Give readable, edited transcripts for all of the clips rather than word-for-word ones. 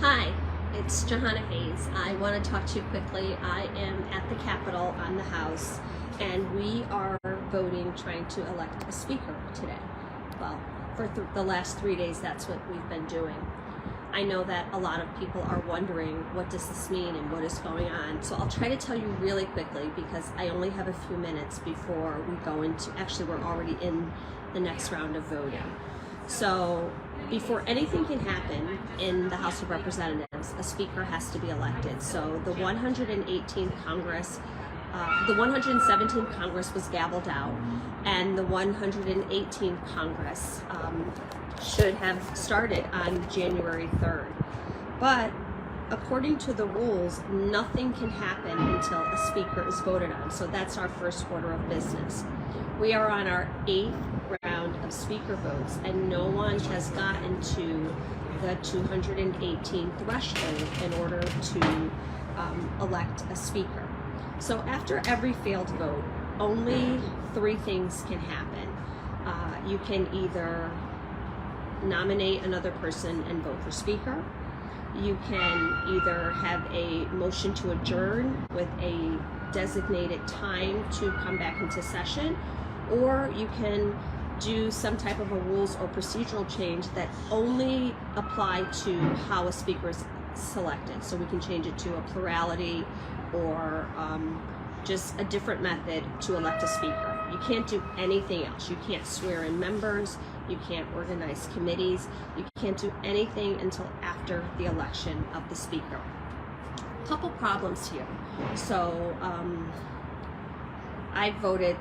Hi, it's Johanna Hayes. I want to talk to you quickly. I am at the Capitol on the House, and we are voting, trying to elect a speaker today. Well, for the last 3 days, that's what we've been doing. I know that a lot of people are wondering, what does this mean and what is going on? So I'll try to tell you really quickly because I only have a few minutes before we go into, actually we're already in the next round of voting. So before anything can happen in the House of Representatives, a speaker has to be elected. So the 118th Congress, the 117th Congress was gavelled out, and the 118th Congress should have started on January 3rd. But according to the rules, nothing can happen until a speaker is voted on. So that's our first order of business. We are on our 8th round of speaker votes, and no one has gotten to the 218 threshold in order to elect a speaker. So after every failed vote, only 3 things can happen. You can either nominate another person and vote for speaker. You can either have a motion to adjourn with a designated time to come back into session, or you can do some type of a rules or procedural change that only apply to how a speaker is selected. So we can change it to a plurality or just a different method to elect a speaker. You can't do anything else. You can't swear in members. You can't organize committees. You can't do anything until after the election of the speaker. A couple problems here. So I voted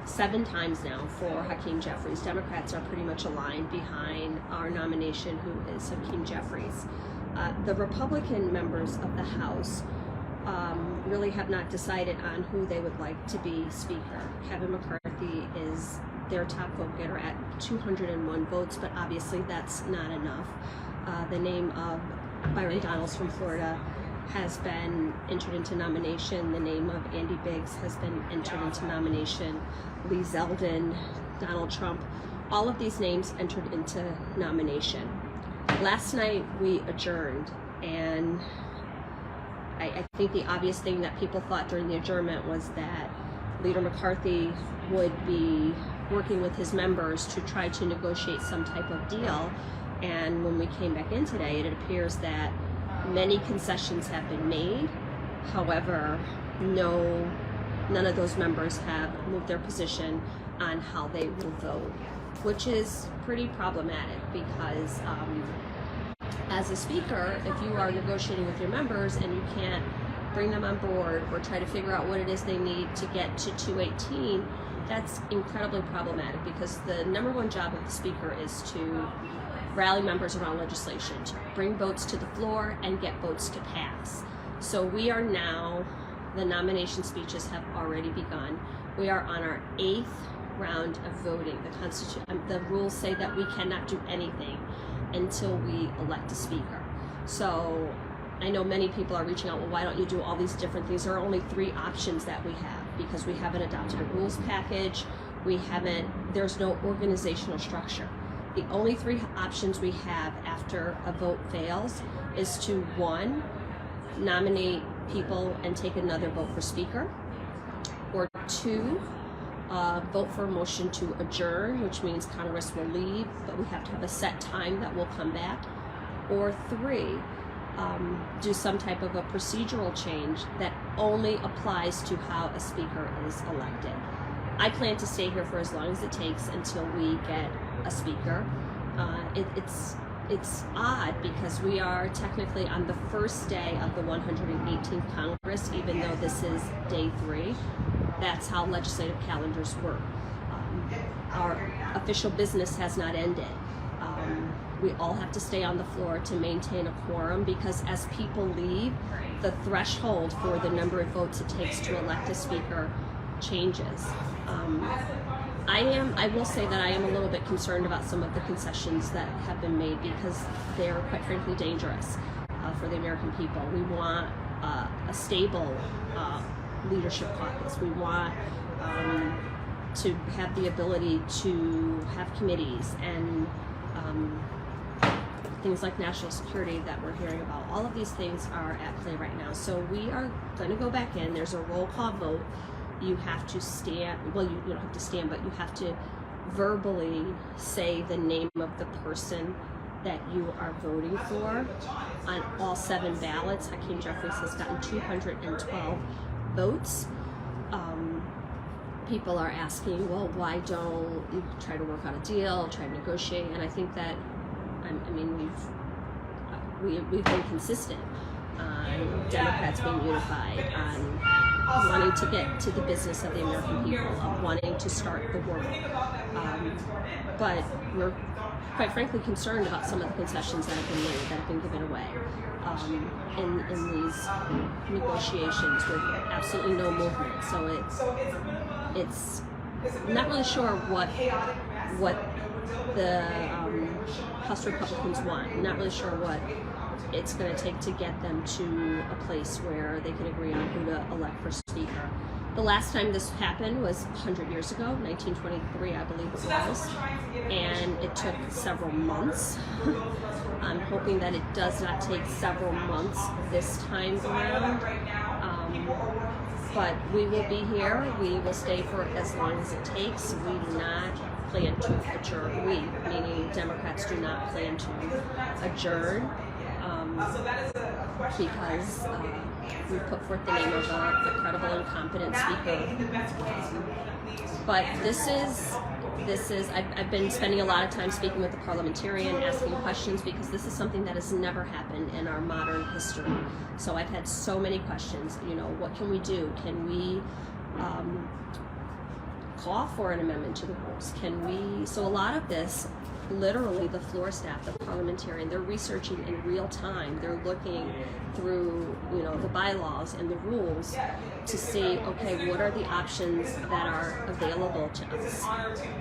7 times now for Hakeem Jeffries. Democrats are pretty much aligned behind our nomination, who is Hakeem Jeffries. The Republican members of the House really have not decided on who they would like to be speaker. Kevin McCarthy is their top vote getter at 201 votes, but obviously that's not enough. The name of Byron Donalds from Florida has been entered into nomination. The name of Andy Biggs has been entered into nomination. Lee Zeldin, Donald Trump, all of these names entered into nomination. Last night we adjourned, and I think the obvious thing that people thought during the adjournment was that Leader McCarthy would be working with his members to try to negotiate some type of deal. And when we came back in today, it appears that many concessions have been made. However, none of those members have moved their position on how they will vote, which is pretty problematic because as a speaker, if you are negotiating with your members and you can't bring them on board or try to figure out what it is they need to get to 218, that's incredibly problematic because the number one job of the speaker is to rally members around legislation, to bring votes to the floor and get votes to pass. So we are now, the nomination speeches have already begun. We are on our 8th round of voting. The rules say that we cannot do anything until we elect a speaker. So I know many people are reaching out, well, why don't you do all these different things? There are only 3 options that we have because we haven't adopted a rules package. There's no organizational structure. The only 3 options we have after a vote fails is to 1, nominate people and take another vote for speaker, or 2, vote for a motion to adjourn, which means Congress will leave, but we have to have a set time that will come back, or 3, do some type of a procedural change that only applies to how a speaker is elected. I plan to stay here for as long as it takes until we get a speaker. It's odd because we are technically on the first day of the 118th Congress, even though this is day 3. That's how legislative calendars work. Our official business has not ended. We all have to stay on the floor to maintain a quorum because as people leave, the threshold for the number of votes it takes to elect a speaker changes. I will say that I am a little bit concerned about some of the concessions that have been made because they're quite frankly dangerous for the American people. We want a stable leadership caucus. We want to have the ability to have committees and things like national security that we're hearing about. All of these things are at play right now. So we are going to go back in. There's a roll call vote. You have to stand, well, you don't have to stand, but you have to verbally say the name of the person that you are voting for on all 7 ballots. Hakeem Jeffries has gotten 212 votes. People are asking, well, why don't you try to work out a deal, try to negotiate? And I think that, I mean, we've been consistent on Democrats being unified, on wanting to get to the business of the American people, of wanting to start the work. But we're quite frankly concerned about some of the concessions that have been made, that have been given away in these negotiations with absolutely no movement. So it's I'm not really sure what the House Republicans want. I'm not really sure what it's going to take to get them to a place where they can agree on who to elect for Speaker. The last time this happened was 100 years ago, 1923, I believe it was, and it took several months. I'm hoping that it does not take several months this time around. But we will be here. We will stay for as long as it takes. We do not plan to adjourn. We, meaning Democrats, do not plan to adjourn because we put forth the name of a credible and competent speaker. But this is I've been spending a lot of time speaking with the parliamentarian, asking questions, because this is something that has never happened in our modern history. So I've had so many questions. You know, what can we do? Can we call for an amendment to the rules? Can we? So a lot of this, literally the floor staff, the parliamentarian, they're researching in real time. They're looking through, you know, the bylaws and the rules to see, okay, what are the options that are available to us?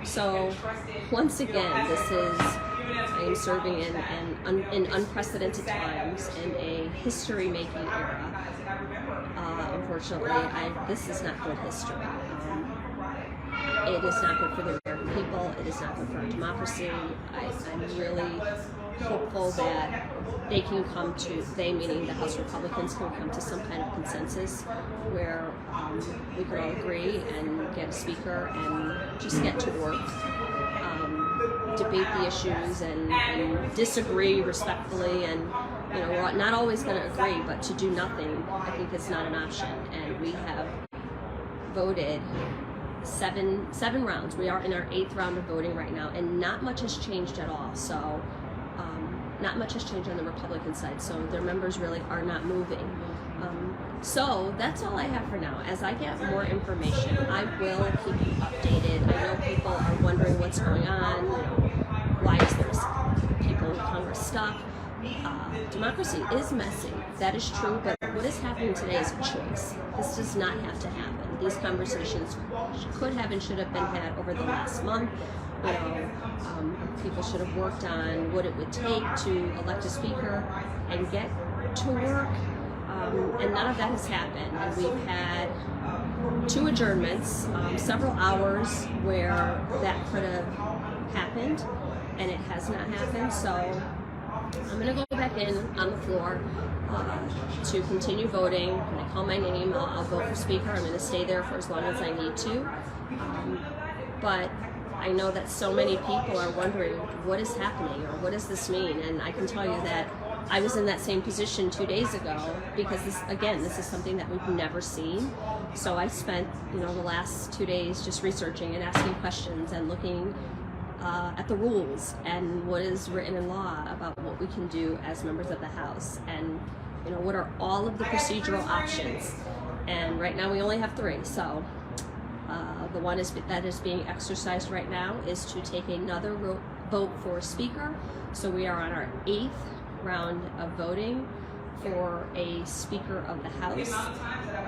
So once again, I am serving in unprecedented times, in a history-making era. Unfortunately, this is not good history. It is not good for the American people. It is not good for our democracy. I'm really hopeful that they can come to, they meaning the House Republicans, can come to some kind of consensus where we can all agree and get a speaker and just get to work, debate the issues and disagree respectfully. And you know, we're not always going to agree, but to do nothing, I think, is not an option. And we have voted seven rounds. We are in our 8th round of voting right now, and not much has changed at all. So not much has changed on the Republican side, so their members really are not moving. So that's all I have for now. As I get more information, I will keep you updated. I know people are wondering what's going on. You know, why is there people in Congress stuck? Democracy is messy. That is true, but what is happening today is a choice. This does not have to happen. These conversations could have and should have been had over the last month. You know, people should have worked on what it would take to elect a speaker and get to work, and none of that has happened. And we've had 2 adjournments, several hours where that could have happened, and it has not happened. So I'm going to go back in on the floor to continue voting. When I call my name, I'll vote for Speaker. I'm going to stay there for as long as I need to. But I know that so many people are wondering what is happening or what does this mean, and I can tell you that I was in that same position 2 days ago, because this is something that we've never seen. So I spent, you know, the last 2 days just researching and asking questions and looking at the rules and what is written in law about what we can do as members of the House, and you know, what are all of the procedural options. And right now we only have 3. So the one that is being exercised right now is to take another vote for Speaker. So we are on our 8th round of voting for a Speaker of the House.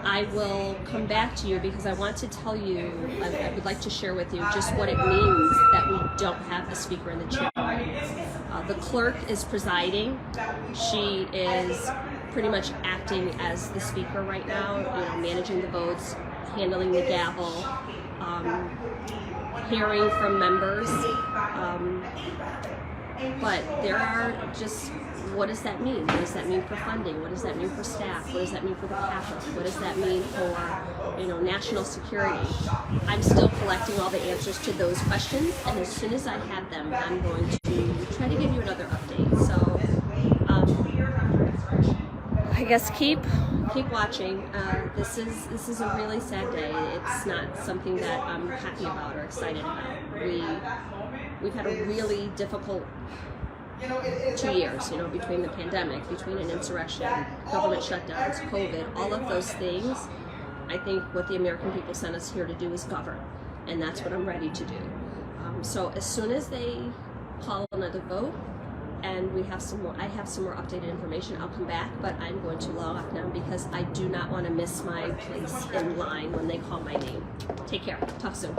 I will come back to you because I want to tell you, I would like to share with you just what it means that we don't have a Speaker in the chair. The clerk is presiding. She is pretty much acting as the Speaker right now, you know, managing the votes, handling the gavel, hearing from members. But there are just, what does that mean? What does that mean for funding? What does that mean for staff? What does that mean for the Capitol? What does that mean for, national security? I'm still collecting all the answers to those questions, and as soon as I have them, I'm going to try to give you another update. So, I guess keep watching. This is a really sad day. It's not something that I'm happy about or excited about. We've had a really difficult 2 years, between the pandemic, between an insurrection, government shutdowns, COVID, all of those things. I think what the American people sent us here to do is govern, and that's what I'm ready to do. So as soon as they call another vote, and I have some more updated information, I'll come back, but I'm going to log now because I do not want to miss my place in line when they call my name. Take care. Talk soon.